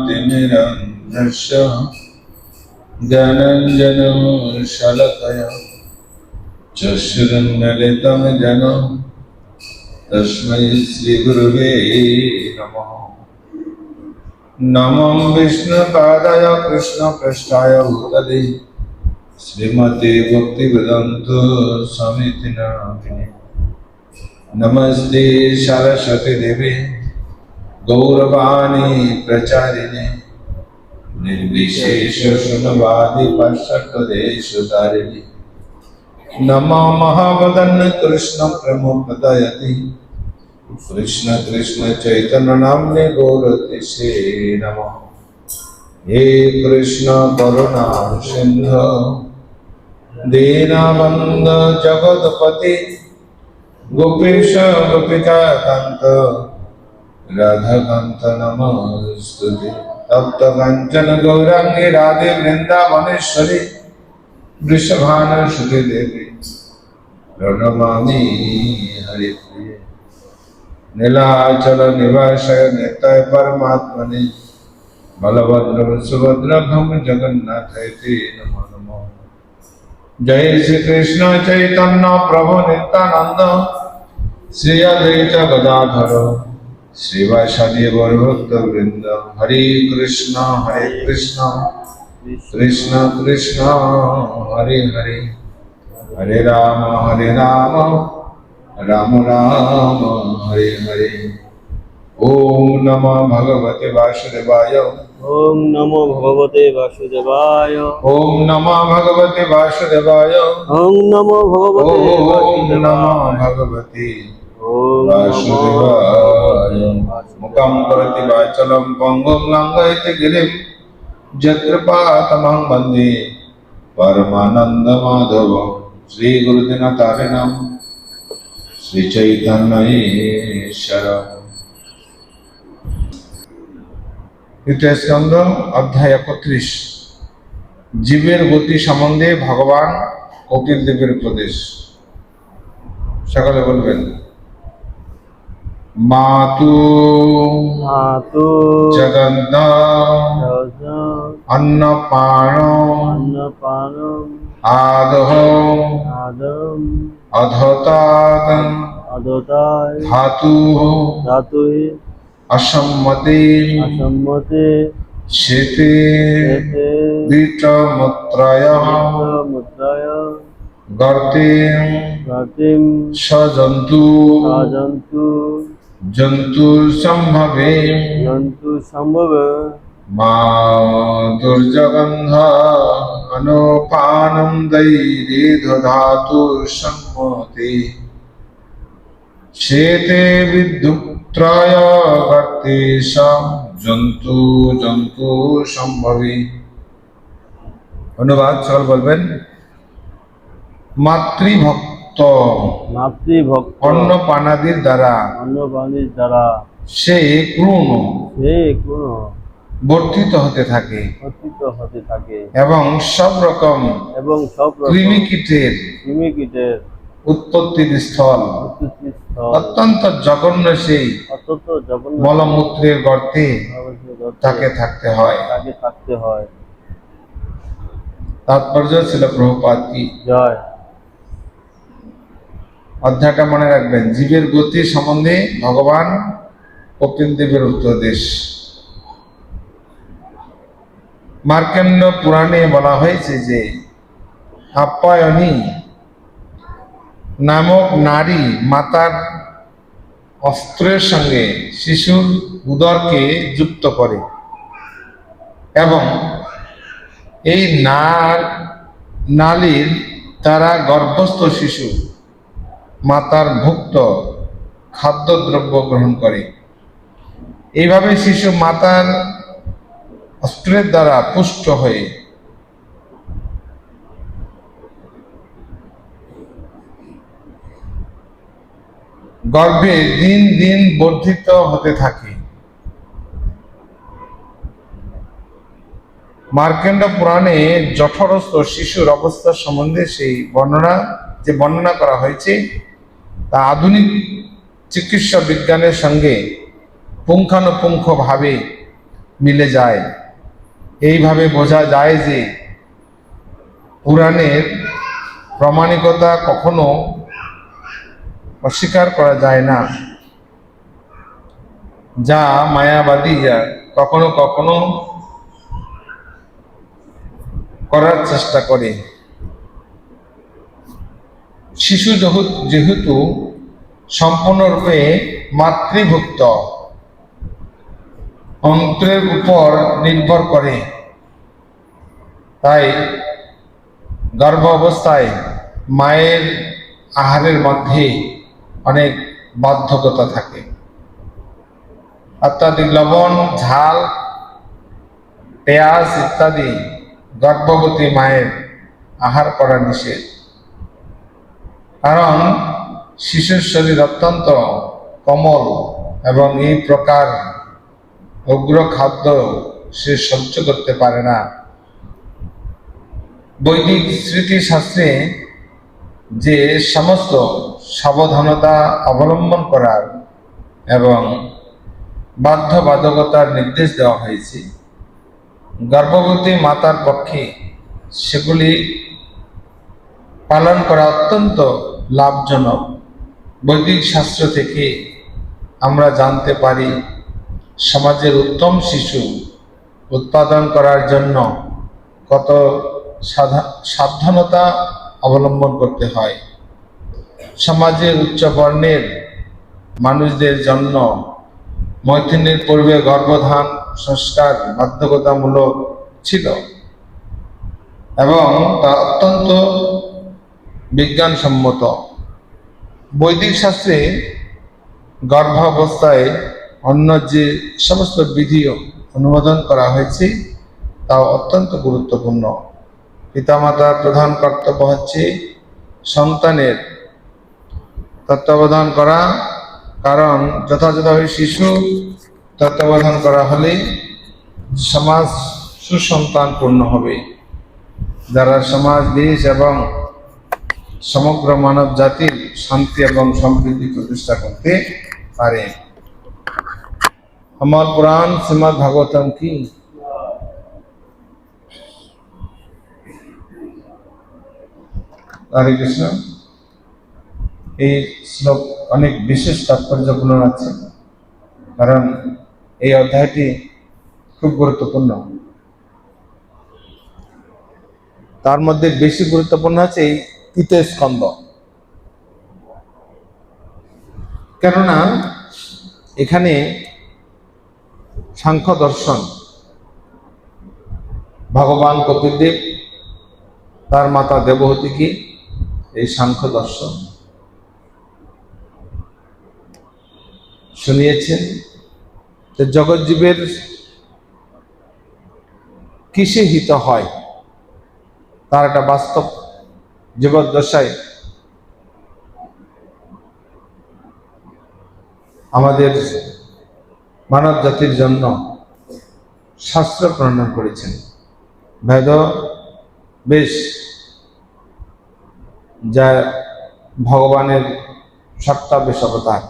तिमिरन्धस्य ज्ञानाञ्जनशलाकया चक्षुरुन्मीलितं येन तस्मै श्रीगुरवे नमः। नमो विष्णुपादाय कृष्णपृष्ठाय भूतले श्रीमते भक्तिवेदान्त स्वामिति नामिने। नमस्ते सरस्वती देवी गौरवाणी प्रचारिणे निर्विशेष शून्यवादी पाश्चात्यदेशधारिणे। नमो महावदन कृष्ण प्रेम प्रदायति कृष्ण कृष्ण चैतन्य नाम्ने गौरतिसे नमः। हे कृष्ण करुणा सिंधु दीनबन्धु जगत्पति गोपीश गोपिका कांत राधाकांत नमस्तुते। तप्त कांचन गौरांगी राधे वृंदावनेश्वरी वृषभानुसुते देवी प्रणमामि हरिप्रिये। नीलाचल निवासाय नित्याय परमात्मने बलभद्र सुभद्रभं जगन्नाथाय ते नमो नमः। जय श्री कृष्ण चैतन्य प्रभु नित्यानंद श्री अद्वैत गदाधर श्रीवासादि गौरभक्त वृंद। हरे कृष्ण कृष्ण कृष्ण हरे हरे हरे राम राम राम हरे हरे। ओम नमः भगवते वासुदेवाय ओम नमो भगवते वासुदेवाय ओम नमः भगवते वासुदेवाय ओम नमो भगवते ओम नमः भगवते वासुदेवाय। मुखं करोति वाचालं पङ्गुं लङ्घयति गिरिं यत्कृपातमहं वन्दे परमानन्दमाधवं। श्रीगुरुदिनतारिणं श्रीचैतन्येश्वरम्। তৃতীয় স্কন্ধ অধ্যায় 31 জীবের গতি সম্বন্ধে ভগবান কপিল দেবের উপদেশ। সকলে বলবেন মাতু মাতু জগন্ত অন্নপাণ আদহ অধতাদ ধাতু অসম্মতে শেতে বিটমত্রয় গর্তে সজন্তু জন্তু সম্ভবে মা দুর্জগন্ধ অনুপানম দৈরে দধাতু সম্মতে শেতে বিদ্যুত্রয় গর্তে জন্তু জন্তু সম্ভবে। অনুবাদ সকল বলবেন মাতৃভক্ত অন্নপানাদির দ্বারা সে ক্রূণ বর্ধিত হতে থাকে এবং সব রকম কৃমিকীটের উৎপত্তির স্থল অত্যন্ত জঘন্য সেই মলমূত্রের গর্তে তাকে থাকতে হয়। তাৎপর্য ছিল প্রভুপাদ কি জয়। অধ্যায়টা মনে রাখবেন, জীবের গতি সম্বন্ধে ভগবান কপিল দেবের উপদেশ। মার্কণ্ড পুরাণে বলা হয়েছে যে আপ্যায়নী নামক নারী মাতার অস্ত্রের সঙ্গে শিশুর উদরকে যুক্ত করে এবং এই নালীর দ্বারা গর্ভস্থ শিশু মাতার ভুক্ত খাদ্যদ্রব্য গ্রহণ করে। এইভাবে শিশু মাতার অস্ত্রের দ্বারা পুষ্ট হয়ে গর্ভে দিন দিন বর্ধিত হতে থাকে। মার্কণ্ড পুরাণে জঠরস্থ শিশুর অবস্থা সম্বন্ধে সেই বর্ণনা করা হয়েছে তা আধুনিক চিকিৎসা বিজ্ঞানের সঙ্গে পুঙ্খানুপুঙ্খভাবে মিলে যায়। এইভাবে বোঝা যায় যে পুরাণের প্রামাণিকতা কখনো অস্বীকার করা যায় না, যা মায়াবাদীরা কখনো কখনো করার চেষ্টা করে। শিশু যেহেতু সম্পূর্ণরূপে মাতৃভুক্ত, অন্তরের উপর নির্ভর করে, তাই গর্ভ অবস্থায় মায়ের আহারের মধ্যে অনেক বাধ্যকতা থাকে। অত্যাধিক লবণ, ঝাল, পেঁয়াজ ইত্যাদি গর্ভবতী মায়ের আহার করা নিষেধ। কারণ শিশুর শরীর অত্যন্ত কোমল এবং এই প্রকার উগ্র খাদ্য সে সহ্য করতে পারে না। বৈদিক স্মৃতিশাস্ত্রে যে সমস্ত সাবধানতা অবলম্বন করার এবং বাধ্যবাধকতার নির্দেশ দেওয়া হয়েছে, গর্ভবতী মাতার পক্ষে সেগুলি পালন করা অত্যন্ত লাভজনক। বৈদিক শাস্ত্র থেকে আমরা জানতে পারি সমাজের উত্তম শিশু উৎপাদন করার জন্য কত সাবধানতা অবলম্বন করতে হয়। সমাজের উচ্চ বর্ণের মানুষদের জন্য মৈথুনের পূর্বে গর্ভধান সংস্কার বাধ্যতামূলক ছিল এবং তা অত্যন্ত বিজ্ঞানসম্মত। বৈদিক শাস্ত্রে গর্ভাবস্থায় অন্য যে সমস্ত বিধি অনুমোদন করা হয়েছে তা অত্যন্ত গুরুত্বপূর্ণ। পিতামাতার প্রধান কর্তব্য হচ্ছে সন্তানের তত্ত্বাবধান করা, কারণ যথাযথভাবে শিশু তত্ত্বাবধান করা হলে সমাজ সুসন্তানপূর্ণ হবে, যারা সমাজ, দেশ এবং সমগ্র মানব জাতির শান্তি এবং সমৃদ্ধি প্রতিষ্ঠা করতে পারে। আমার পুরাণ শ্রীমদ্ ভাগবতম কি। হরে কৃষ্ণ। এই শ্লোক অনেক বিশেষ তাৎপর্যপূর্ণ আছে, কারণ এই অধ্যায়টি খুব গুরুত্বপূর্ণ। তার মধ্যে বেশি গুরুত্বপূর্ণ আছে এই তৃতীয় স্কন্ধ, কেননা এখানে সাংখ্য দর্শন, ভগবান কপিলদেব তার মাতা দেবহূতিকে এই সাংখ্য দর্শন শুনিয়েছেন। জগৎজীবের কিসে হিত হয় তার একটা বাস্তব জীবদ্দশায় আমাদের মানব জাতির জন্য শাস্ত্র প্রণয়ন করেছেন। বেদ বেশ যা ভগবানের সত্তাবেশ অবতার,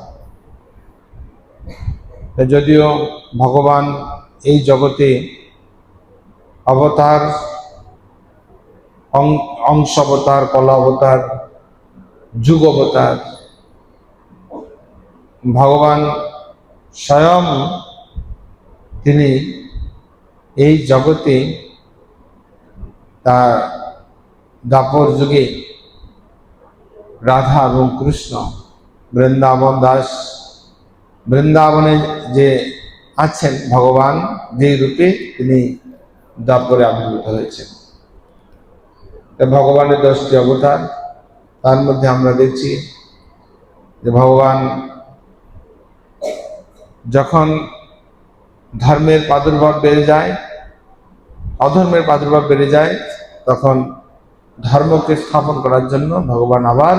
যদিও ভগবান এই জগতে অবতার, অংশ অবতার, কলা অবতার, যুগ অবতার, ভগবান স্বয়ং তিনি এই জগতে তার দাপর যুগে রাধা এবং কৃষ্ণ বৃন্দাবন দাস, বৃন্দাবনে যে আছেন ভগবান, যে রূপে তিনি দাপরে আবির্ভূত হয়েছেন। ভগবানের 10টি অবতার, তার মধ্যে আমরা দেখছি যে ভগবান যখন ধর্মের প্রাদুর্ভাব বেড়ে যায়, অধর্মের প্রাদুর্ভাব বেড়ে যায়, তখন ধর্মকে স্থাপন করার জন্য ভগবান আবার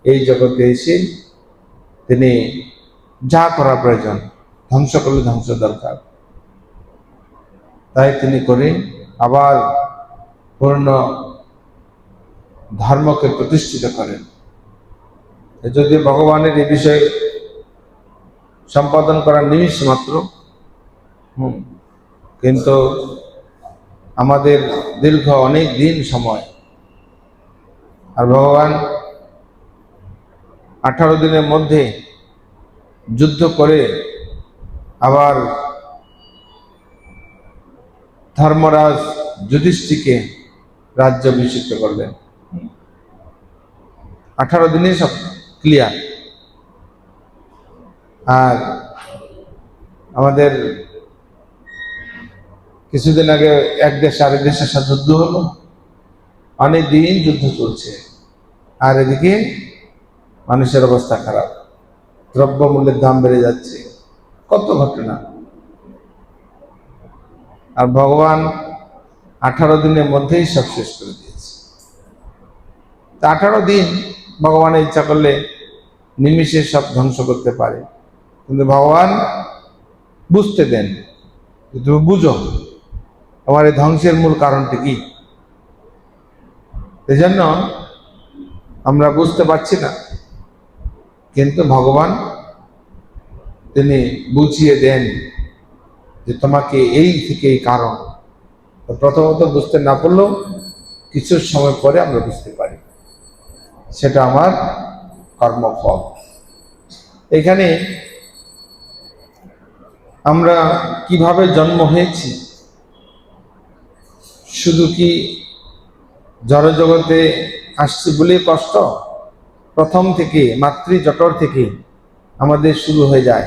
এই জগতে এসে তিনি যা করা প্রয়োজন, ধ্বংস করলে ধ্বংস দরকার, তাই তিনি করে আবার পূর্ণ ধর্মকে প্রতিষ্ঠিত করেন। যদি ভগবানের এই বিষয়ে সম্পাদন করার নিমিষ মাত্র। কিন্তু আমাদের দীর্ঘ অনেক দিন সময়, আর ভগবান 18 দিনের মধ্যে যুদ্ধ করে আবার ধর্মরাজ যুধিষ্ঠিরকে রাজ্যাভিষিক্ত করলেন। 18 দিনে সব ক্লিয়ার। আর আমাদের কিছুদিন আগে এক দেশ আরেক দেশের সাথে যুদ্ধ হলো, অনেক দিন যুদ্ধ চলছে, আর এদিকে মানুষের অবস্থা খারাপ, দ্রব্যমূল্যের দাম বেড়ে যাচ্ছে, কত ঘটনা। আর ভগবান 18 দিনের মধ্যেই সব শেষ করে দিয়েছে। 18 দিন ভগবানের ইচ্ছা করলে নিমিষে সব ধ্বংস করতে পারে, কিন্তু ভগবান বুঝতে দেন, তুমি বুঝো আমার এই ধ্বংসের মূল কারণটি কি। এই জন্য আমরা বুঝতে পারছি না, কিন্তু ভগবান তিনি বুঝিয়ে দেন যে তোমাকে এই থেকে এই কারণ। প্রথমত বুঝতে না পারলেও কিছু সময় পরে আমরা বুঝতে পারি, সেটা আমার কর্মফল। এখানে আমরা কিভাবে জন্ম হয়েছি, শুধু কি জড়জগতে আসছি বলে কষ্ট? প্রথম থেকে মাতৃ জঠর থেকে আমাদের শুরু হয়ে যায়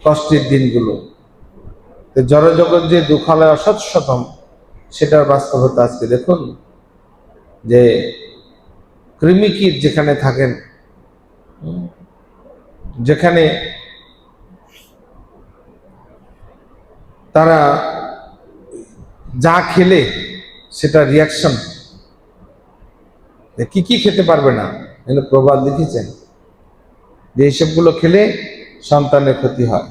কষ্টের দিনগুলো। জড়জগৎ যে দুঃখালয় অসৎসতম, সেটার বাস্তবতা আজকে দেখুন। যে কৃমিকীট যেখানে থাকেন, যেখানে তারা যা খেলে সেটা রিয়াকশন, কি কি খেতে পারবে না, এগুলো প্রবাদ লিখেছেন যে এইসবগুলো খেলে সন্তানের ক্ষতি হয়।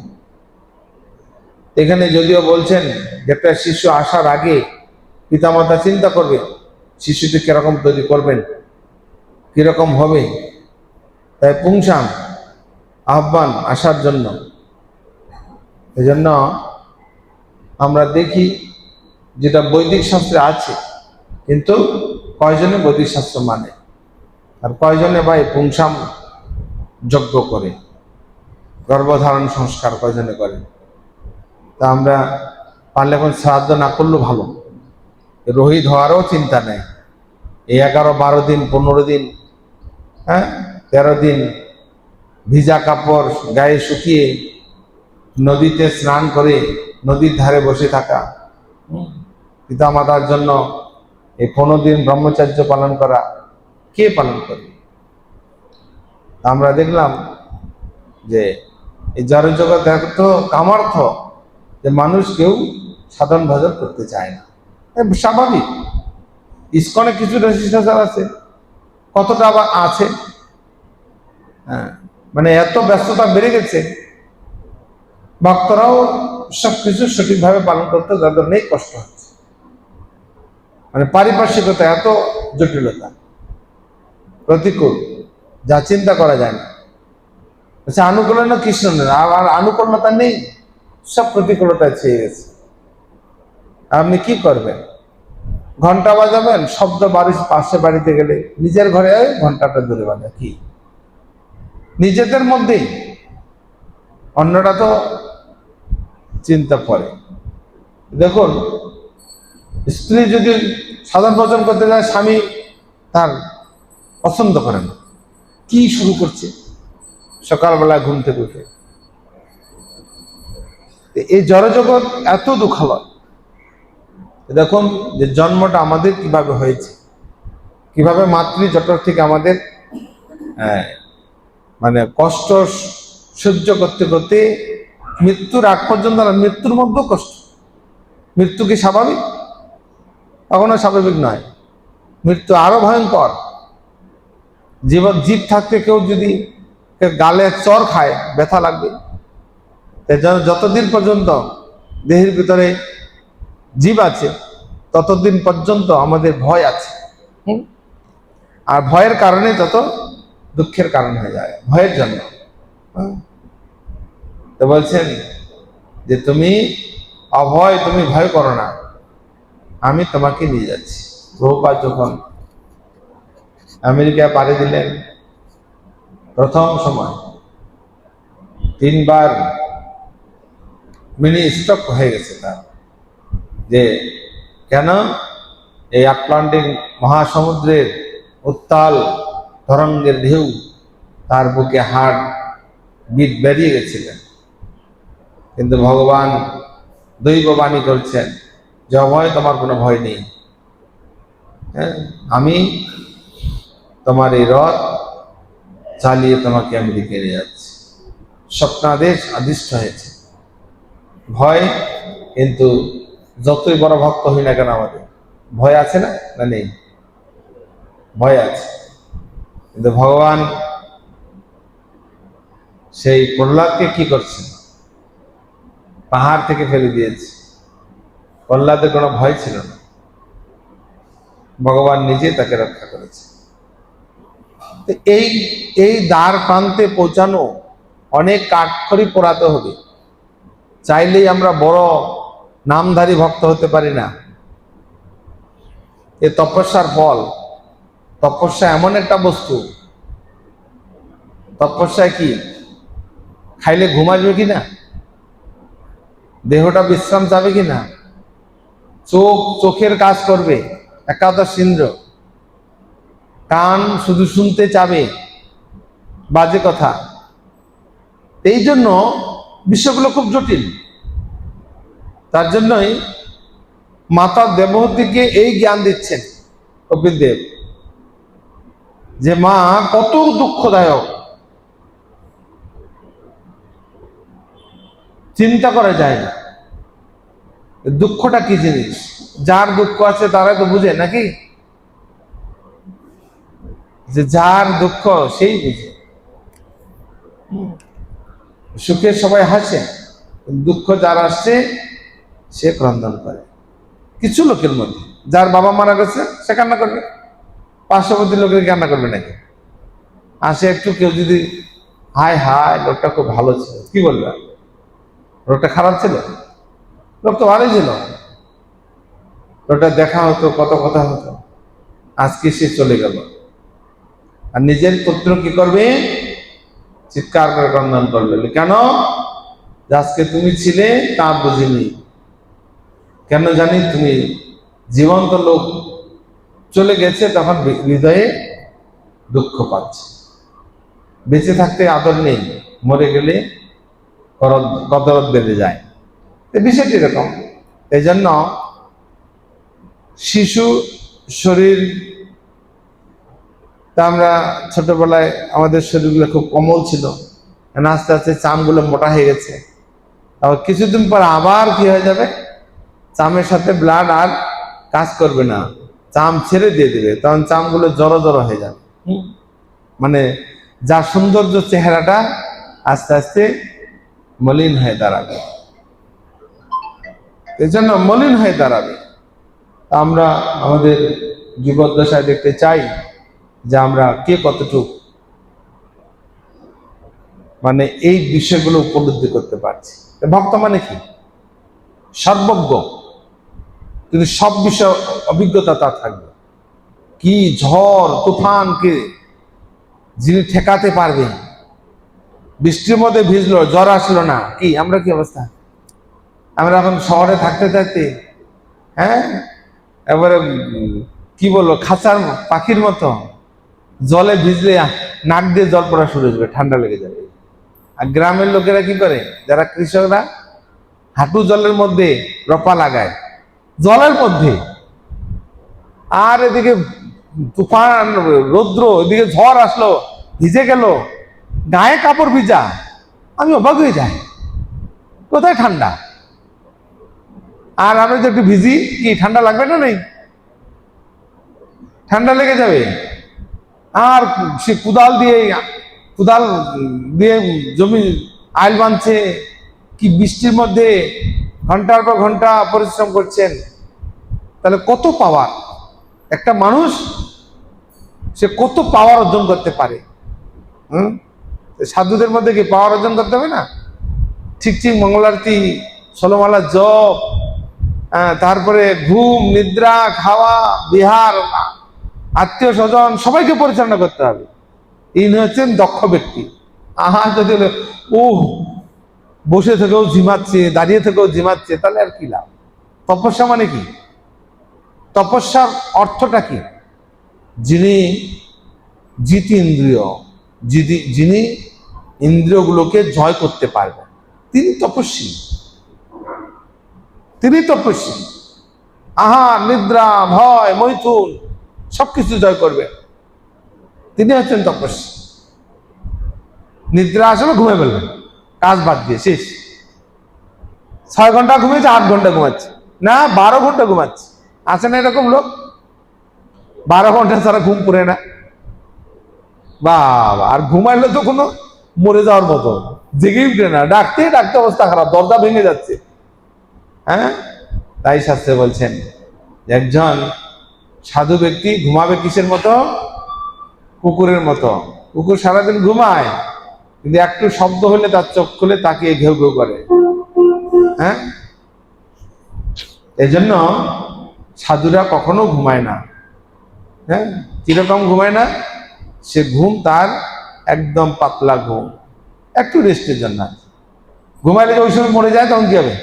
এখানে যদিও বলছেন যে একটা শিশু আসার আগে পিতামাতা চিন্তা করবে শিশুটি কিরকম তৈরি করবেন, কিরকম হবে, তাই পুংসান আহ্বান আসার জন্য। এই জন্য আমরা দেখি যেটা বৈদিক শাস্ত্রে আছে, কিন্তু কয়জনে বৈদিক শাস্ত্র মানে, আর কয়জনে ভাই পুংসাম যজ্ঞ করে, গর্ভধারণ সংস্কার কয়জনে করে। তা আমরা পারলে এখন শ্রাদ্ধ না করলেও ভালো, রোহিত হওয়ারও চিন্তা নেই। এই 11-12 দিন 15 দিন, 13 দিন ভিজা কাপড় গায়ে শুকিয়ে নদীতে স্নান করে নদীর ধারে বসে থাকা, পিতামাতার জন্য এই 15 দিন ব্রহ্মচর্য পালন করা, কে পালন করে? আমরা দেখলাম যে এই জড়জগৎ এত কামার্থ যে মানুষ কেউ সাধন ভজন করতে চায় না। স্বাভাবিক, ইসকনে কিছুটা শিষ্টাচার আছে, কতটা আবার আছে। মানে এত ব্যস্ততা বেড়ে গেছে, ভক্তরাও সবকিছু সঠিকভাবে পালন করতে যাদের নেই কষ্ট হচ্ছে। মানে পারিপার্শ্বিকতা এত জটিলতা, প্রতিকূল, যা চিন্তা করা যায় না। আচ্ছা, আনুকূল্য কৃষ্ণ নেই, আর আনুকূল্যতা নেই, সব প্রতিকূলতায় ছেয়ে গেছে। আপনি কি করবেন? ঘন্টা বাজাবেন, শব্দ বাড়ির পাশে বাড়িতে গেলে নিজের ঘরে ঘন্টাটা ধরে বাজা, কি নিজেদের মধ্যেই, অন্যরা তো চিন্তা করে। দেখুন, স্ত্রী যদি সাধন ভজন করতে যায়, স্বামী তার পছন্দ করে না, কি শুরু করছে সকালবেলা ঘুম থেকে উঠে। এই জড়জগৎ এত দুঃখালয়। দেখুন যে জন্মটা আমাদের কিভাবে হয়েছে, কিভাবে মাতৃ জঠর থেকে আমাদের মানে কষ্ট সহ্য করতে করতে মৃত্যুর আগ পর্যন্ত, মৃত্যুর মধ্যেও কষ্ট। মৃত্যু কি স্বাভাবিক? কখনো স্বাভাবিক নয়, মৃত্যু আরো ভয়ঙ্কর। জীব থাকতে কেউ যদি গালে চর খায়, ব্যথা লাগবে। যতদিন পর্যন্ত দেহের ভিতরে জীব আছে, ততদিন পর্যন্ত আমাদের ভয় আছে। আর ভয়ের কারণে যত দুঃখের কারণ হয়ে যায়, ভয়ের জন্য। তো বলছেন যে তুমি অভয়, তুমি ভয় করো না, আমি তোমাকে নিয়ে যাচ্ছি। প্রভুপাদ যখন আমেরিকা পাড়ি দিলেন, প্রথম সময় 3বার মিনি স্ট্রোক হয়ে গেছে তার, যে কেন এই আটলান্টিক মহাসমুদ্রের উত্তাল তরঙ্গের ঢেউ তার বুকে হার্ট বিট বেরিয়ে গেছিলেন। কিন্তু ভগবান দৈববাণী করছেন যে অভয়, তোমার কোনো ভয় নেই, হ্যাঁ, আমি তোমার এই রথ চালিয়ে তোমাকে আমেরিকা নিয়ে যাচ্ছি। স্বপ্নাদেশ আদিষ্ট হয়েছে। ভয়, কিন্তু যতই বড় ভক্ত হই না কেন আমাদের ভয় আছে না? না নেই? ভয় আছে। কিন্তু ভগবান সেই প্রহ্লাদকে কি করছে? পাহাড় থেকে ফেলে দিয়েছে। প্রহ্লাদের কোনো ভয় ছিল না, ভগবান নিজে তাকে রক্ষা করেছে। তো এই দ্বার প্রান্তে পৌঁছানো অনেক কাঠখড়ি পোড়াতে হবে। চাইলেই আমরা বড় নামধারী ভক্ত হতে পারি না। এ তপস্যার ফল। তপস্যা এমন একটা বস্তু, তপস্যায় কি খাইলে ঘুম আসবে কিনা, দেহটা বিশ্রাম যাবে কিনা, চোখের কাজ করবে, একাদশ ইন্দ্র, কান শুধু শুনতে চাবে বাজে কথা। এই জন্য বিষয়গুলো খুব জটিল। তার জন্যই মাতা দেবহূতিকে এই জ্ঞান দিচ্ছেন কপিল দেব, যে মা কত দুঃখদায়ক, চিন্তা করা যায় না। দুঃখটা কি জিনিস? যার দুঃখ আছে তারা তো বুঝে নাকি, যে যার দুঃখ সেই বুঝে। সুখে সবাই হাসে, দুঃখ যার আসছে সে ক্রন্দন করে। কিছু লোকের মধ্যে যার বাবা মারা গেছে সে কান্না করবে, পার্শ্ববর্তী লোকের কান্না করবে নাকি? আসে একটু কেউ যদি হায় হায় লোকটা খুব ভালো ছিল, কি বলবে? লোকটা খারাপ ছিল? লোক তো ভালোই ছিল, লোকটা দেখা হতো, কত কথা হতো, আজকে সে চলে গেল। আর নিজের পুত্র কি করবে? চিৎকার করে ক্রন্দন করবে। কেন? আজকে তুমি ছিলে তা বুঝিনি, কেন জানি তুমি জীবন্ত লোক চলে গেছে, তখন হৃদয়ে দুঃখ পাচ্ছে। বেঁচে থাকতে আদর নেই, মরে গেলে কদরত বেড়ে যায়। বিষয়টি এরকম। এই জন্য শিশু শরীর, তা আমরা ছোটবেলায় আমাদের শরীরগুলো খুব কোমল ছিল, আস্তে আস্তে চামগুলো মোটা হয়ে গেছে। তারপর কিছুদিন পর আবার কি হয়ে যাবে? চামের সাথে ব্লাড আর কাজ করবে না, চাম ছেড়ে দিয়ে দিবে, তখন চামগুলো জড়ো জড়ো হয়ে যাবে। মানে যার সৌন্দর্য চেহারাটা আস্তে আস্তে মলিন হয়ে দাঁড়াবে। এই জন্য মলিন হয়ে দাঁড়াবে। আমরা আমাদের জীবদ্দশায় দেখতে চাই যে আমরা কে কতটুক মানে এই বিষয়গুলো উপলব্ধি করতে পারছি। ভক্ত মানে কি? সর্বজ্ঞ, কিন্তু সব বিষয় অভিজ্ঞতা তার থাকবে। কি ঝড় তুফানকে যিনি ঠেকাতে পারবে। বৃষ্টির মধ্যে ভিজলো, জ্বর আসলো না, কি আমরা কি অবস্থা? আমরা এখন শহরে থাকতে থাকতে, হ্যাঁ, এবারে কি বলবো, খাঁচার পাখির মতো জলে ভিজলে নাক দিয়ে জল পড়া শুরু হয়ে যাবে, ঠান্ডা লেগে যাবে। আর গ্রামের লোকেরা কি করে, যারা কৃষকরা হাঁটু জলের মধ্যে রপা লাগায়, জলের মধ্যে। আর এদিকে তুফান রৌদ্র, এদিকে ঝড় আসলো, ভিজে গেল, গায়ে কাপড় ভিজা। আমি অবাক হয়ে যাই, কোথায় ঠান্ডা? আর আমি যদি একটু ভিজি, কি ঠান্ডা লাগবে না? নেই, ঠান্ডা লেগে যাবে। আর সে কুদাল দিয়ে জমি আইল বাঁধছে, কি বৃষ্টির মধ্যে ঘন্টার পর ঘন্টা পরিশ্রম করছেন। তাহলে কত পাওয়ার একটা মানুষ, সে কত পাওয়ার অর্জন করতে পারে। সাধুদের মধ্যে কি পাওয়ার অর্জন করতে হবে না? ঠিক ঠিক মঙ্গলারতি, 16 মালা জপ, তারপরে ঘুম, নিদ্রা, খাওয়া, বিহার, আত্মীয় স্বজন সবাইকে পরিচালনা করতে হবে। ইনি হচ্ছেন দক্ষ ব্যক্তি। যদি ও বসে থেকেও ঝিমাচ্ছে, দাঁড়িয়ে থেকেও ঝিমাচ্ছে, তাহলে আর কি লাভ? তপস্যা মানে কি? তপস্যার অর্থটা কি? যিনি জিতেন্দ্রিয়, যিনি ইন্দ্রিয়গুলোকে জয় করতে পারবেন, তিনি তপস্বী। তিনি তপস্বী। আহার, নিদ্রা, ভয়, মৈথুন সবকিছু জয় করবেন, তিনি হচ্ছেন তপস্বী। নিদ্রা আসলে ঘুমিয়ে ফেলবেন, কাজ বাদ দিয়ে শেষ। 6 ঘন্টা ঘুমিয়েছে, 8 ঘন্টা ঘুমাচ্ছে, না 12 ঘন্টা ঘুমাচ্ছে। আছে না এরকম লোক? 12 ঘন্টা ছাড়া ঘুম পড়ে না। বাবা, আর ঘুমাইলে তো কোনো মরে যাওয়ার মতো, জেগে উঠে না, ডাকতে ডাকতে অবস্থা খারাপ, দরজা ভেঙে যাচ্ছে। তাই শাস্ত্রে বলছেন একজন সাধু ব্যক্তি ঘুমাবে কিসের মতো? কুকুরের মতো। কুকুর সারাদিন ঘুমায়, কিন্তু একটু শব্দ হলে তার চোখ খুলে তাকিয়ে ঘেউ ঘেউ করে। এজন্য সাধুরা কখনো ঘুমায় না। কিরকম ঘুমায় না? সে ঘুম তার একদম পাতলা ঘুম, একটু রেস্টের জন্য। ঘুমাইলে ওই সময় মরে যায়, তখন কি হবে?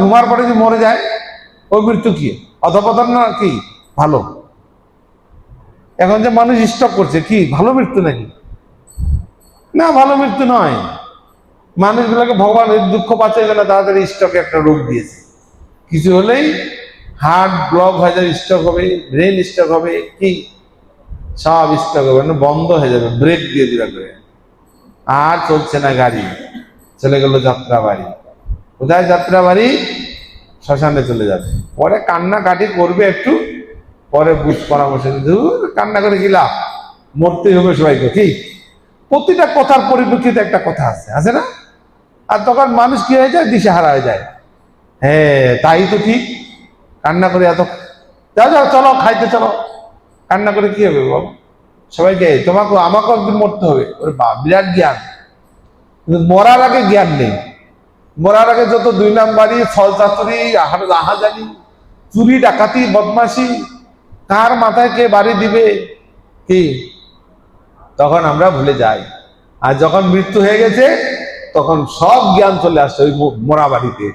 ঘুমার পরে যে মরে যায়, ওই মৃত্যু কি? অধপতন না কি? ভালো। এখন যে মানুষ স্টক করছে, কি ভালো মৃত্যু নাকি? না, ভালো মৃত্যু নয়। মানুষগুলোকে ভগবান দুঃখ পাচ্ছে না, তাড়াতাড়ি স্টকে একটা রোগ দিয়েছে। কিছু হলেই হার্ট ব্লক হয়ে যাবে, স্টক হবে, ব্রেন স্টক হবে, কি সব স্টক হবে, বন্ধ হয়ে যাবে, ব্রেক দিয়ে দিবে করে। আর চলছে না গাড়ি, চলে গেল যাত্রা বাড়ি। কোথায় যাত্রা বাড়ি? শ্মশানে চলে যাবে। পরে কান্নাকাটি করবে একটু, পরে বুঝ পরামর্শ কান্না করে কি লাভ? মরতেই হবে সবাইকে। কি প্রতিটা কথার পরিপ্রেক্ষিতে একটা কথা আছে না? আর তখন মানুষ কি হয়ে যায়? দিশেহারা হয়ে যায়। হ্যাঁ, তাই তো ঠিক। কান্না করে এত, যাও যাও চলো খাইতে চলো। কান্না করে কি হবে বাবু? সবাইকে তোমাকে আমাকে একদিন মরতে হবে। ওরে বাপ, বিরাট জ্ঞান। কিন্তু মরার আগে জ্ঞান নেই। মরার আগে যত 2 নাম্বারি, ছল চাতুরি, আহাজারি, চুরি, ডাকাতি, বদমাশি, কার মাথায় কে বাড়ি দিবে, কি তখন আমরা ভুলে যাই। আর যখন মৃত্যু হয়ে গেছে, তখন সব জ্ঞান চলে আসছে ওই মরা বাড়িতে,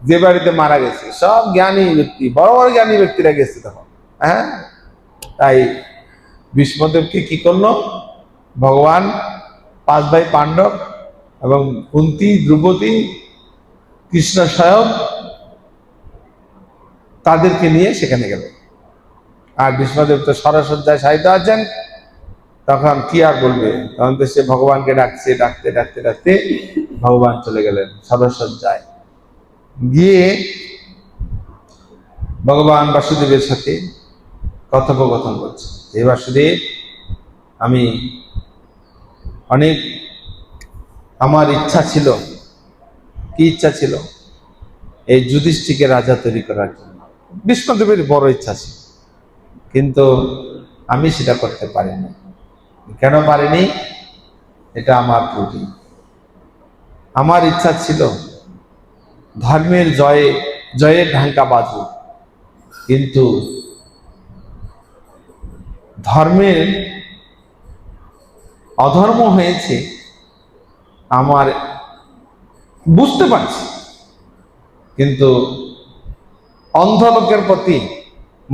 যে বাড়িতে মারা গেছে। সব জ্ঞানী ব্যক্তি, বড় বড় জ্ঞানী ব্যক্তিরা গেছে তখন। তাই ভীষ্মদেবকে কি করলো ভগবান? 5 ভাই পাণ্ডব এবং কুন্তী, দ্রৌপদী, কৃষ্ণ স্বয়ং, তাদেরকে নিয়ে সেখানে গেল। আর ভীষ্মদেব তো সরসজ্জায় শায়িত আছেন। তখন কি আর বলবে? তখন তো সে ভগবানকে ডাকছে, ডাকতে ডাকতে ডাকতে ভগবান চলে গেলেন সরসজ্জায়। গিয়ে ভগবান বাসুদেবের সাথে কথোপকথন করছে। হে বাসুদেব, আমি আমার ইচ্ছা ছিল। কি ইচ্ছা ছিল? এই যুধিষ্ঠিরকে রাজা তৈরি করার জন্য ভীষ্মদেবের বড় ইচ্ছা ছিল, কিন্তু আমি সেটা করতে পারিনি। কেন পারিনি? এটা আমার ত্রুটি। আমার ইচ্ছা ছিল ধর্মের জয়ের ঢাঙ্কা বাজুক, কিন্তু ধর্মের অধর্ম হয়েছে আমার, বুঝতে পারছি, কিন্তু অন্ধ লোকের প্রতি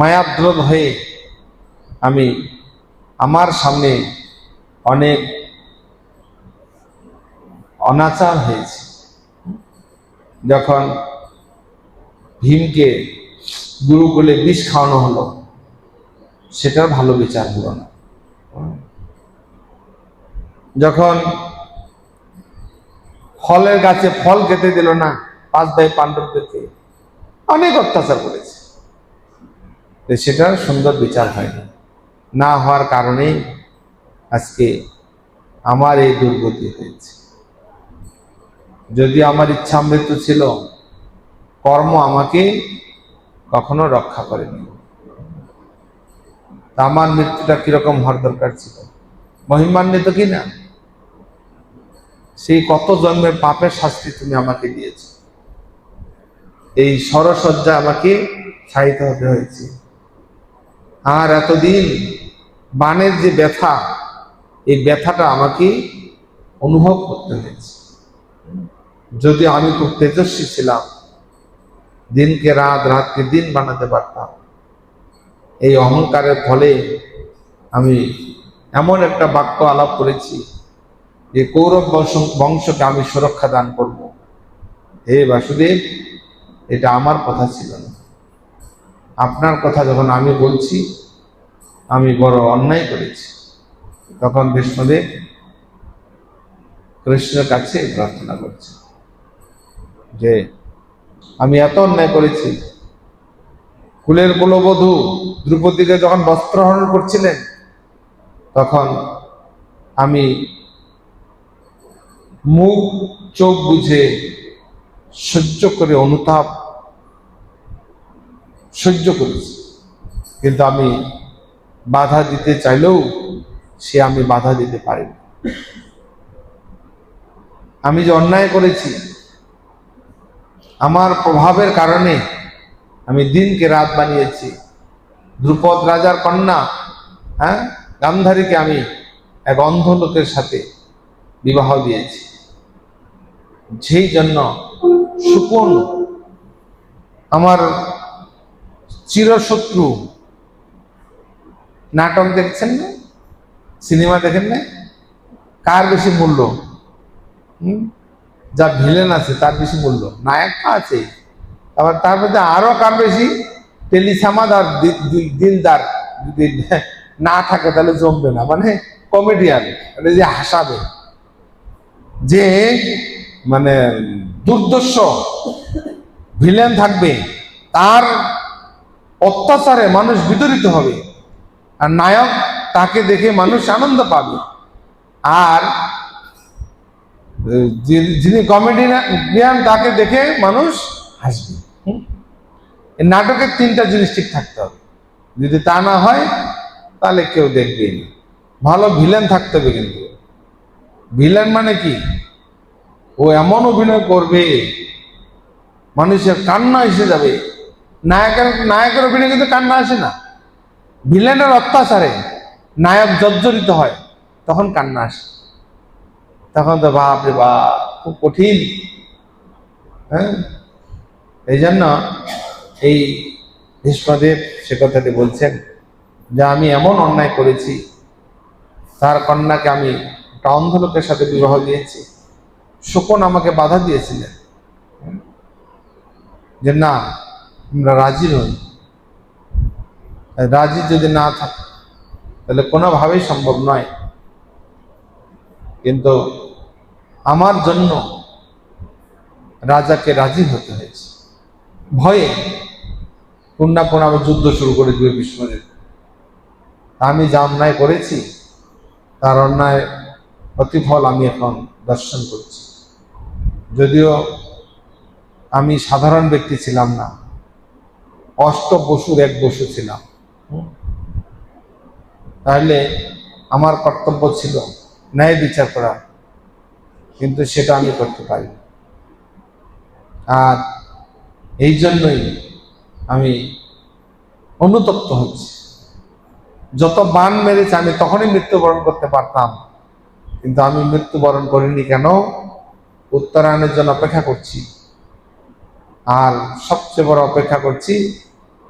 মায়াদ্রোধ হয়ে আমি আমার সামনে অনেক অনাচার হয়েছে। যখন ভীমকে গুরুকুলে বিষ খাওয়ানো হলো, সেটার ভালো বিচার হলো না। যখন ফলের গাছে ফল খেতে দিল না, 5 ভাই পাণ্ডবদেরকে অনেক অত্যাচার করেছে, সেটার সুন্দর বিচার হয়নি। না হওয়ার কারণে আজকে আমার এই দুর্গতি হয়েছে। যদি আমার ইচ্ছা মৃত্যু ছিল, কর্ম আমাকে কখনো রক্ষা করেনি। আমার মৃত্যুটা কিরকম হওয়ার দরকার ছিল? মহিমান্বিত কিনা? সেই কত জন্মের পাপের শাস্তি তুমি আমাকে দিয়েছ। এই সরসজ্জা আমাকে ছাইতে হতে হয়েছে। আর এতদিন বানের যে ব্যথা, এই ব্যথাটা আমাকে অনুভব করতে হয়েছে। যদি আমি খুব তেজস্বী ছিলাম, দিনকে রাত, রাতকে দিন বানাতে পারতাম। এই অহংকারের ফলে আমি এমন একটা বাক্য আলাপ করেছি যে কৌরব বংশকে আমি সুরক্ষা দান করব। হে বাসুদেব, এটা আমার কথা ছিল না। আপনার কথা যখন আমি বলছি, আমি বড় অন্যায় করেছি। তখন বিষ্ণুদেব কৃষ্ণের কাছে প্রার্থনা করছে যে আমি এত অন্যায় করেছি। কুলের কুলবধূ দ্রৌপদীকে যখন বস্ত্রহরণ করছিলেন, তখন আমি মুখ চোখ বুঝে সহ্য করে অনুতাপ সহ্য করেছি, কিন্তু আমি বাধা দিতে চাইলেও আমি বাধা দিতে পারিনি। আমি যে অন্যায় করেছি, আমার প্রভাবের কারণে আমি দিনকে রাত বানিয়েছি। দ্রুপদ রাজার কন্যা গান্ধারীকে আমি এক অন্ধ লোকের সাথে বিবাহ দিয়েছি। যেই জন্য শকুন আমার চিরশত্রু। নাটক দেখছেন না, সিনেমা দেখেন না, কার বেশি মূল্য? যা ভিলেন আছে তার বেশি মূল্য, নায়ক আছে, আবার তার মধ্যে আরো কার বেশি? টেলিসামাদ আর দিলদার যদি না থাকে তাহলে জমবে না। মানে কমেডিয়ান, যে হাসাবে, যে মানে দুর্দর্শ ভিলেন থাকবে, তার অত্যাচারে মানুষ বিতরিত হবে, আর নায়ক তাকে দেখে মানুষ আনন্দ পাবে। আর যিনি কমেডিয়ান তাকে দেখে মানুষ হাসবে। নাটকের তিনটা জিনিস ঠিক থাকতে হবে। যদি তা না হয় তাহলে কেউ দেখবে না। ভালো ভিলেন থাকতে হবে। কিন্তু ভিলেন মানে কি? ও এমন অভিনয় করবে মানুষের কান্না এসে যাবে। নায়কের অভিনয় কিন্তু কান্না আসে না। ভিলেনের অত্যাচারে নায়ক জর্জরিত হয়, তখন কান্না আসে। তখন তো বাপ রে বাপ, খুব কঠিন। এই জন্য এই ভীষ্মদেব সে কথাটি বলছেন যে আমি এমন অন্যায় করেছি, তার কন্যাকে আমি একটা অন্ধ লোকের সাথে বিবাহ দিয়েছি। শকুন আমাকে বাধা দিয়েছিলেন যে না, আমরা রাজি নই। রাজি যদি না থাকে তাহলে কোনোভাবেই সম্ভব নয়। কিন্তু আমার জন্য রাজাকে রাজি হতে হয়েছে। ভয়ে কোন না কোন আবার যুদ্ধ শুরু করে দিবে বিষ্ণুদেব। আমি যা অন্যায় করেছি তার অন্যায় প্রতিফল আমি এখন দর্শন করছি। যদিও আমি সাধারণ ব্যক্তি ছিলাম না, অষ্ট বসুর এক বসু ছিলাম, তাহলে আমার কর্তব্য ছিল ন্যায় বিচার করা, কিন্তু সেটা আমি করতে পারি। আর এই জন্যই আমি অনুতপ্ত হচ্ছি। যত বান মেরেছে আমি তখনই মৃত্যুবরণ করতে পারতাম, কিন্তু আমি মৃত্যুবরণ করিনি কেন? উত্তরায়ণের জন্য অপেক্ষা করছি। আর সবচেয়ে বড় অপেক্ষা করছি,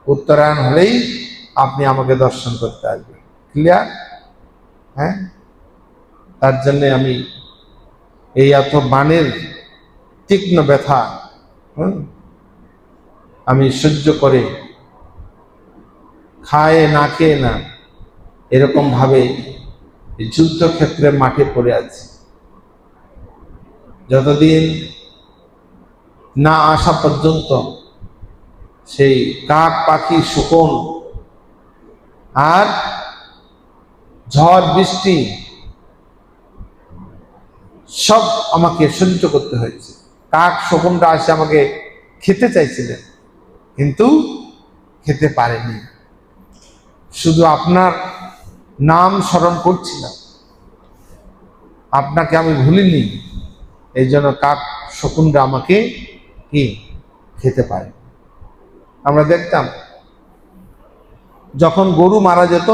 উত্তরায়ণ হলেই আপনি আমাকে দর্শন করতে আসবেন। ক্লিয়ার? হ্যাঁ, তার জন্য আমি এই এত বানের তীক্ষ্ণ ব্যথা আমি সহ্য করে, খায় না খেয়ে না, এরকম ভাবে যুদ্ধক্ষেত্রের মাঠে পড়ে আছি। যতদিন না আসা পর্যন্ত সেই কাক পাখি শকুন আর ঝড় বৃষ্টি সব আমাকে সহ্য করতে হয়েছে। কাক শকুনটা আসে আমাকে খেতে চাইছিলেন, কিন্তু খেতে পারেনি। শুধু আপনার নাম স্মরণ করছিলাম, আপনাকে আমি ভুলিনি, এই জন্য কাক শকুনরা আমাকে কি খেতে পারে। আমরা দেখতাম যখন গরু মারা যেত,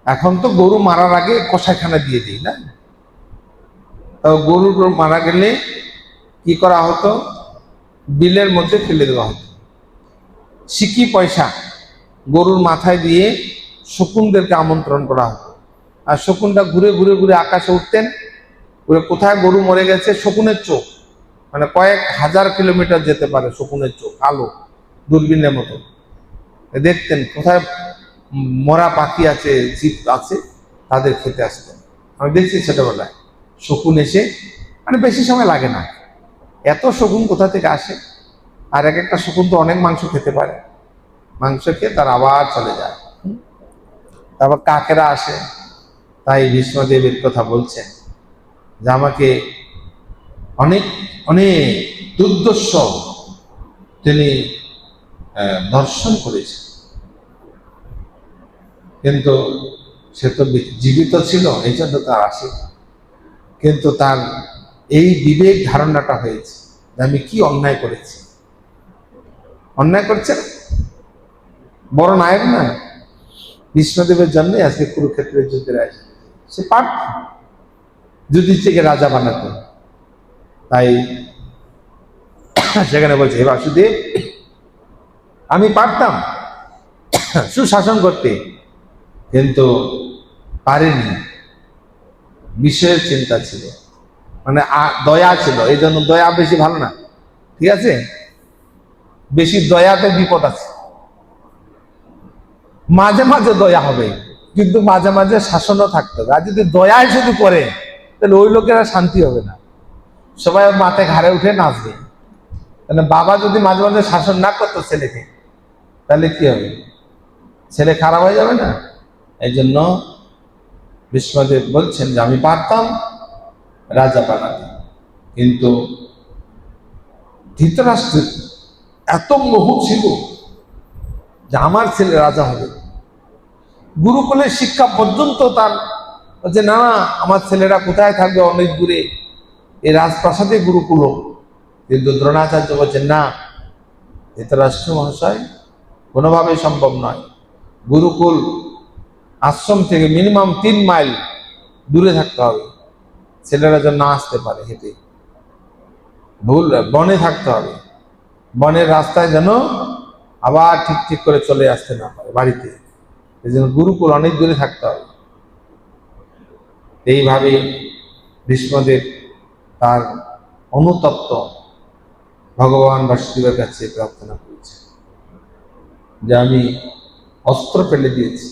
এখন তো গরু মারার আগে কষাইখানা দিয়ে দিই না, তো গরু মারা গেলে কি করা হতো, বিলের মধ্যে ফেলে দেওয়া হতো। সিকি পয়সা গরুর মাথায় দিয়ে শকুনদেরকে আমন্ত্রণ করা হতো, আর শকুনটা ঘুরে ঘুরে ঘুরে আকাশে উঠতেন, ঘুরে কোথায় গরু মরে গেছে, শকুনের চোখ, মানে কয়েক হাজার কিলোমিটার যেতে পারে শকুনের চোখ, আলো দূরবীনের মতো দেখতেন, কোথায় মরা পাখি আছে, জীব আছে, তাদের খেতে আসতেন। আমি দেখছি ছোটবেলায় শকুন এসে, মানে বেশি সময় লাগে না, এত শকুন কোথা থেকে আসে, আর এক একটা শকুন তো অনেক মাংস খেতে পারে, মাংস খেয়ে তার আবার চলে যায়। তারপর কাকেরা আসে। তাই ভীষ্মদেবের কথা বলছেন যে আমাকে অনেক অনেক দুর্দর্শ তিনি দর্শন করেছেন, কিন্তু সে তো জীবিত ছিল, এই জন্য তার আসে, কিন্তু তার এই বিবেক ধারণাটা হয়েছে যে আমি কি অন্যায় করেছি। অন্যায় করছে না, বড় নায়ক না, ভীষ্মদেবের জন্য আজকে কুরুক্ষেত্রের যুদ্ধের আয়োজন, সে পারত যুধিষ্ঠিরকে রাজা বানাতে। তাই সেখানে বলছে, হে বাসুদেব, আমি পারতাম সুশাসন করতে, কিন্তু পারিনি, বিষয়ের চিন্তা ছিল, মানে দয়া ছিল, এই জন্য দয়া বেশি ভালো না, ঠিক আছে, বেশি দয়াতে বিপদ আছে। মাঝে মাঝে দয়া হবে, কিন্তু মাঝে মাঝে শাসনও থাকতে হবে। আর যদি দয়াই শুধু করে, তাহলে ওই লোকেরা শান্তি হবে না, সবাই মাথায় ঘাড়ে উঠে নাচবে। তাহলে বাবা যদি মাঝে মাঝে শাসন না করতো ছেলেকে, তাহলে কি হবে, ছেলে খারাপ হয়ে যাবে না। এই জন্য ভীষ্মদেব বলছেন যে আমি পারতাম রাজা বানাতে, কিন্তু ধৃতরাষ্ট্রের এত মোহ ছিল যে আমার ছেলে রাজা হবে, গুরুকুলের শিক্ষা পর্যন্ত তার যে না, আমার ছেলেরা কোথায় থাকবে, অনেক দূরে, এই রাজপ্রাসাদে গুরুকুল। কিন্তু দ্রোণাচার্য বলছেন না, ধৃতরাষ্ট্র মহাশয়, কোনোভাবেই সম্ভব নয়, গুরুকুল আশ্রম থেকে মিনিমাম 3 মাইল দূরে থাকতে হবে, ছেলেরা যেন না আসতে পারে হেঁটে, ভুল বনে থাকতে হবে, বনের রাস্তায় যেন আবার ঠিক ঠিক করে চলে আসতে না পারে বাড়িতে, এই জন্য গুরুকুল অনেক দূরে থাকতে হবে। এইভাবে ভীষ্মদেব তার অনুতপ্ত ভগবান বাসুদেবের কাছে প্রার্থনা করেছে যে আমি অস্ত্র ফেলে দিয়েছি,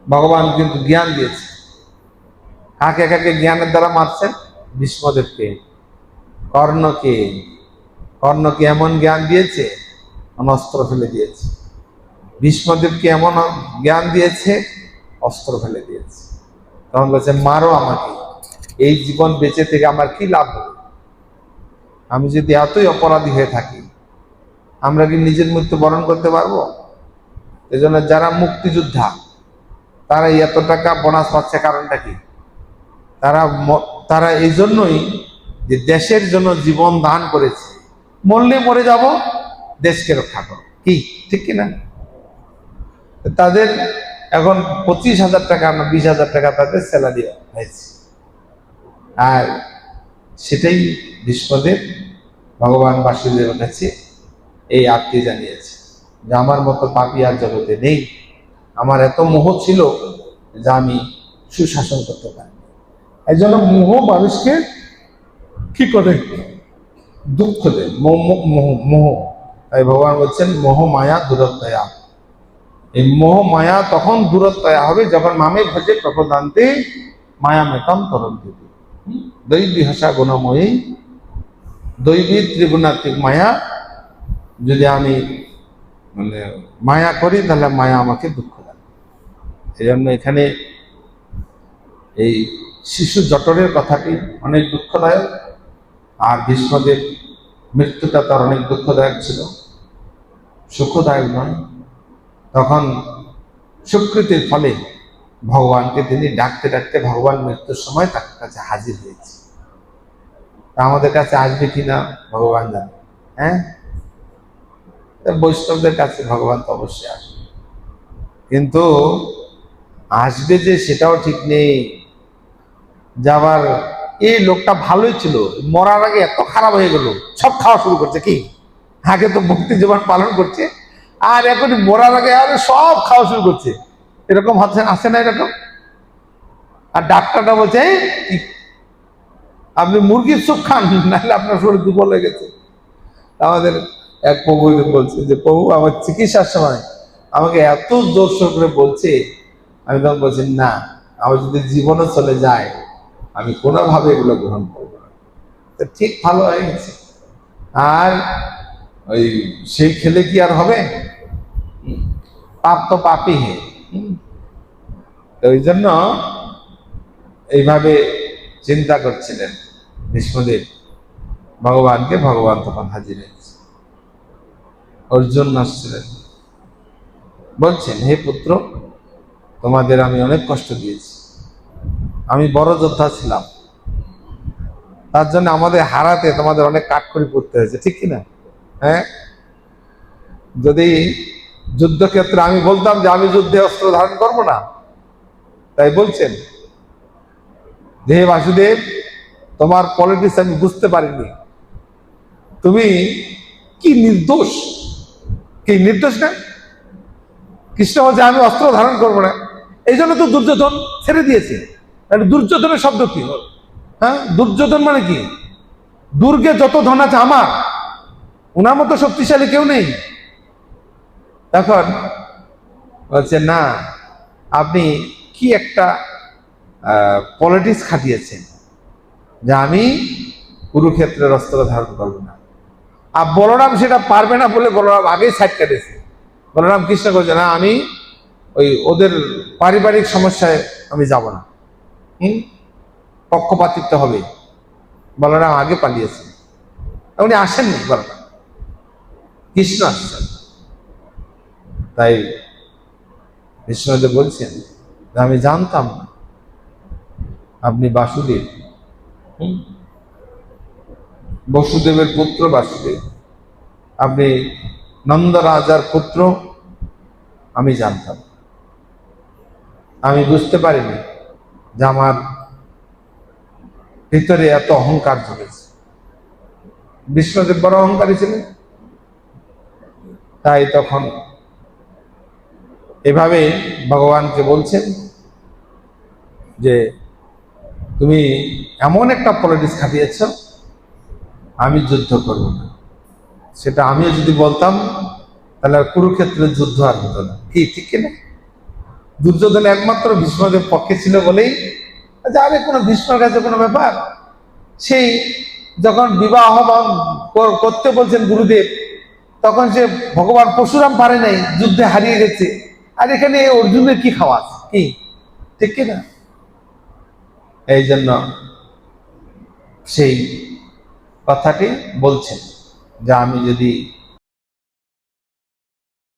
ভগবান কিন্তু জ্ঞান দিয়েছে। কাকে কাকে জ্ঞানের দ্বারা মারছেন? ভীষ্মদেবকে, কর্ণকে। কর্ণকে এমন জ্ঞান দিয়েছে, অস্ত্র ফেলে দিয়েছে। ভীষ্মদেবকে এমন জ্ঞান দিয়েছে, অস্ত্র ফেলে দিয়েছে। তখন বলছে, মারো আমাকে, এই জীবন বেঁচে থেকে আমার কি লাভ হবে? আমি যদি এতই অপরাধী হয়ে থাকি, আমরা কি নিজের মৃত্যু বরণ করতে পারবো? এজন্য যারা মুক্তিযোদ্ধা, তারা এত টাকা বোনাস পাচ্ছে, কারণটা কি? তারা এই জন্যই যে দেশের জন্য জীবন দান করেছে, মরলে মরে যাব, দেশকে রক্ষা করো, কি ঠিক কিনা? তাদের এখন 25,000 টাকা না 20,000 টাকা তাদের স্যালারি হয়েছে। আর সেটাই ভীষ্মদেব ভগবান বাসুদেবের কাছে এই আত্মীয় জানিয়েছে যে আমার মতো পাপী আর জগতে নেই, আমার এত মোহ ছিল যে আমি সুশাসন করতে পারি। এই জন্য মোহ মানুষকে কি করে? দুঃখ দেয়, মোহ। তাই ভগবান বলছেন মোহ মায়া দূরত্বয়া। এই মোহ মায়া তখন দূরত্বয়া হবে যখন মামে ভজে প্রপদান্তে মায়া মেতম তরন্তি। দৈবী ভাষা গুণময়ী, দৈবী ত্রিগুণাত্মিক মায়া যদি আমি মানে মায়া করি, তাহলে মায়া আমাকে দুঃখ দেয়। এই জন্য এখানে এই শিশু জটরের কথাটি অনেক দুঃখদায়ক, আর ভীষ্মদেব মৃত্যুটা তার অনেক দুঃখদায়ক ছিল, সুখদায়ক নয়। তখন সুকৃতির ফলে ভগবানকে তিনি ডাকতে ডাকতে ভগবান মৃত্যুর সময় তার কাছে হাজির হয়েছে। তা আমাদের কাছে আসবে কিনা ভগবান জানে। হ্যাঁ, তা বৈষ্ণবদের কাছে ভগবান তো অবশ্যই আসবে, কিন্তু আসবে যে সেটাও ঠিক নেই। যাবার এই লোকটা ভালোই ছিল, মরার আগে এত খারাপ হয়ে গেল, সব খাওয়া শুরু করছে। কি, আগে তো ভক্তি জীবন পালন করছে, আর এখন মরার আগে আরে সব খাওয়া শুরু করছে। এরকম হচ্ছে, আসে না এরকম? আর ডাক্তারটা বলছে, "এই, আপনি মুরগির চোখ খান, নাহলে আপনার শরীর দুর্বল হয়ে গেছে।" আমাদের এক প্রভু বলছে যে, প্রভু আমার চিকিৎসার সময় আমাকে এত জোর সোর করে বলছে, আমি তখন বলছি না, আমার যদি জীবনও চলে যায় আমি কোনোভাবে এগুলো গ্রহণ করবো না। তো ঠিক ভালো হয়ে গেছে। আর ওই সেই খেলে কি আর হবে? পাপ তো পাপই হে। তো ওই জন্য এইভাবে চিন্তা করছিলেন ভীষ্মদেব ভগবানকে। ভগবান তখন হাজির হয়েছে। অর্জুন আসছিলেন, বলছেন, হে পুত্র, তোমাদের আমি অনেক কষ্ট দিয়েছি, আমি বড় যোদ্ধা ছিলাম, তার জন্য আমাদের হারাতে তোমাদের অনেক কাঠখড়ি পড়তে হয়েছে, ঠিক কিনা? হ্যাঁ, যদি যুদ্ধক্ষেত্রে আমি বলতাম যে আমি যুদ্ধে অস্ত্র ধারণ করব না, তাই বলছেন যে হে বাসুদেব, তোমার পলিটিক্স আমি বুঝতে পারিনি, তুমি কি নির্দোষ, কি নির্দোষ না? কৃষ্ণ বলছে আমি অস্ত্র ধারণ করবো না, এই জন্য তো দুর্যোধন ছেড়ে দিয়েছে। দুর্যোধনের শব্দ কি? হ্যাঁ, দুর্যোধন মানে কি? দুর্গে যত ধন আছে আমার, ওনার মতো শক্তিশালী কেউ নেই। তখন বলছে না, আপনি কি একটা পলিটিক্স খাটিয়েছেন যে আমি কুরুক্ষেত্রের অস্ত্র ধারণ করবো না। আর বলরাম সেটা পারবে না বলে বলরাম আগেই সাইড কেটেছে। বলরাম কৃষ্ণ বলছে না, আমি ওই ওদের পারিবারিক সমস্যায় আমি যাব না, পক্ষপাতিত্ব হবে। বলরাম আগে পালিয়েছে, উনি আসেননি, বলরাম, কৃষ্ণ আসছেন। তাই বিষ্ণুদেব বলছেন যে আমি জানতাম না আপনি বাসুদেব, বসুদেবের পুত্র বাসুদেব, আপনি নন্দ রাজার পুত্র, আমি জানতাম, আমি বুঝতে পারিনি যে আমার ভিতরে এত অহংকার চলেছে। বিষ্ণুদেব বড় অহংকারী ছিলেন, তাই তখন এভাবে ভগবানকে বলছেন যে তুমি এমন একটা পলিটিক্স খাটিয়েছ, আমি যুদ্ধ করব না। সেটা আমিও যদি বলতাম তাহলে আর কুরুক্ষেত্রের যুদ্ধ আর হতো না। কি, ঠিক কিনা? দুর্যোধন একমাত্র ভীষ্মদেব পক্ষে ছিল বলেই, আরে কোনো ভীষ্মের কাছে কোনো ব্যাপার। সেই যখন বিবাহ আহ্বান করতে বলছেন গুরুদেব, তখন সে ভগবান পরশুরাম পারে নাই, যুদ্ধে হারিয়ে গেছে। আর এখানে অর্জুনের কি খাওয়া আছে? কি, ঠিক কিনা? এই জন্য সেই কথাটি বলছেন যে আমি যদি